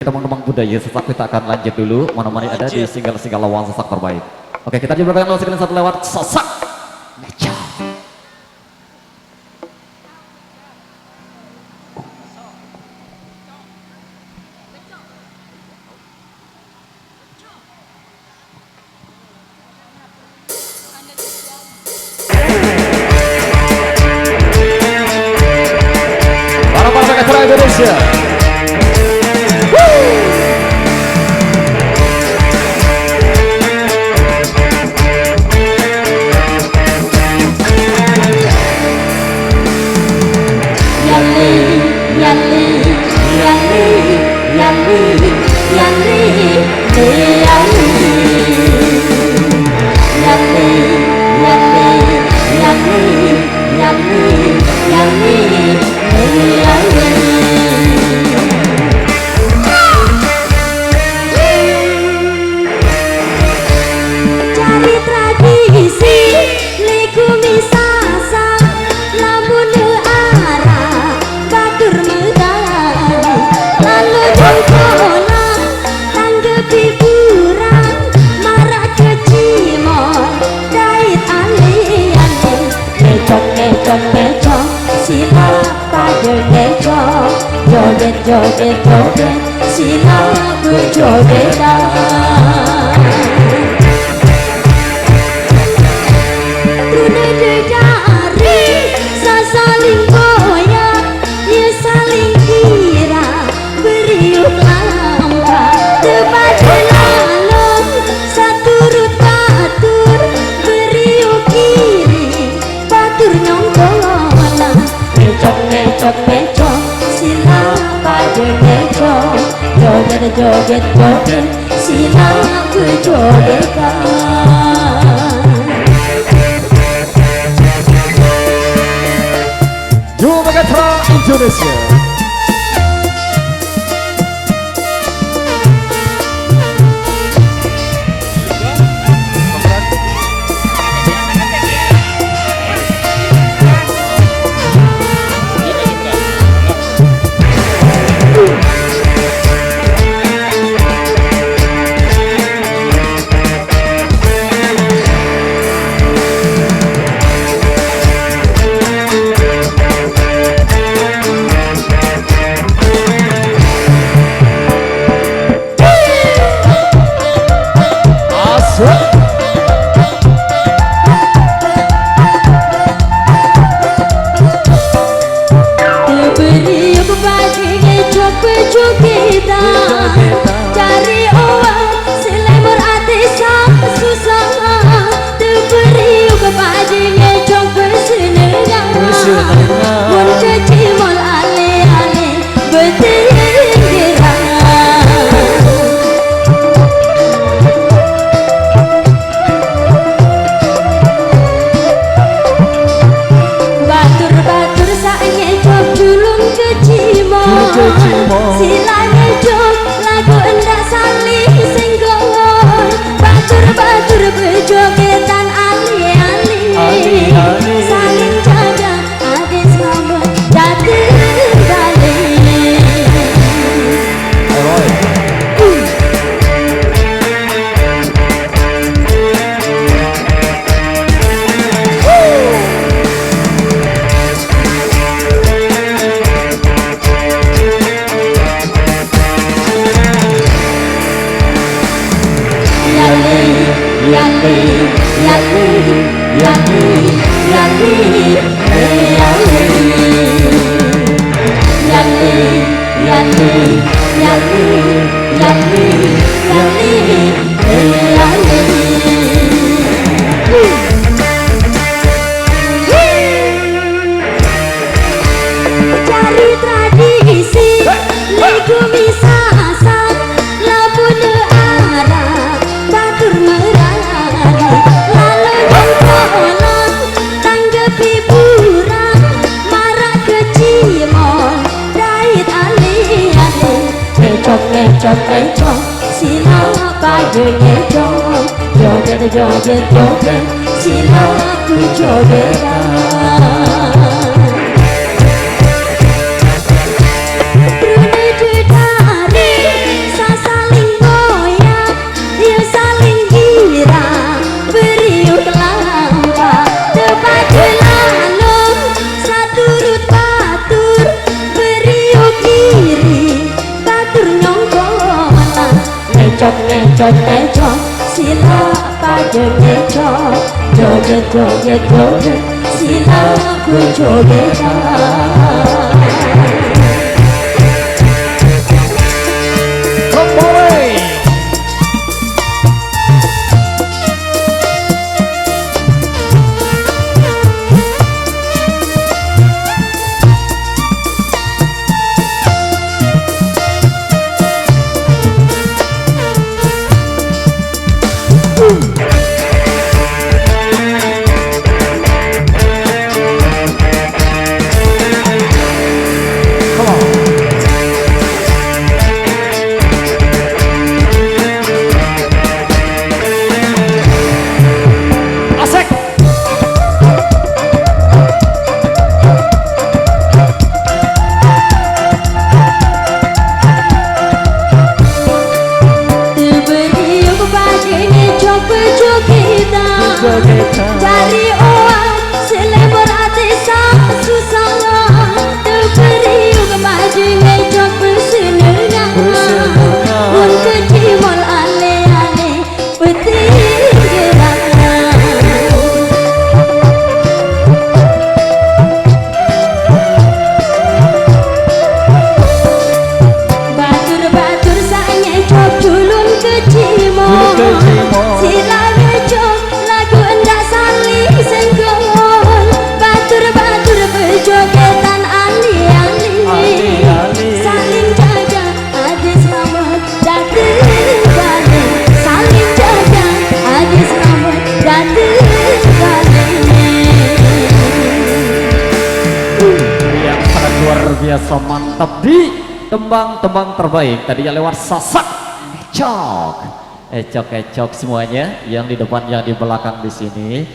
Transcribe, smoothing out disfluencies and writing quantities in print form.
kita mengembang budaya sesak kita akan lanjut dulu. Mana-mana ada di single-single lawan sesak terbaik. Oke, kita coba lawan sekali satu lewat sesak. Meja. Indonesia. Joget, joget, silaku jogetan. Tune dedari, sasaling goyang, ya saling kira, beriuk langkah, tepat lalong, saturut batur, beriuk kiri, batur nyongkolan, mecok, mecok, mecok, joget, joget, joget, silaku jogetan. Yogyakarta Indonesia. Cari uang selemur hati sama susah, diberi kepadanya coba senengah, mun kecimol ale-ale bertindirang. Batur-batur saatnya coba julung kecimol, silanya jom lagu endak saling singgongan, batur-batur berjogetan ali-ali, saling jaga ade selamat datang balik. Cari tradisi, lagu misasar, lamun arah, batur merari, lalu jengkolan, tanggapi buram, marak kecimol, dait ali-ali, mecok, mecok, mecok, silapa jengecok, joget, joget, joget, silaku jogetan. ecok sila pada ecok joget joget joget sila ku jogetan. Kembali. Cari uang selebor hati sang susah terberi maju ngejok bersenengang pun kecimol ale-ale peti gerangan batur-batur sang ngejok culun kecimol sila ngejok batur-batur berjogetan ali-ali saling jaga ada selamat datang kali saling jaga ada selamat datang kali Yang sangat luar biasa mantap di tembang-tembang terbaik tadinya lewat sasak ecok semuanya yang di depan yang di belakang di sini.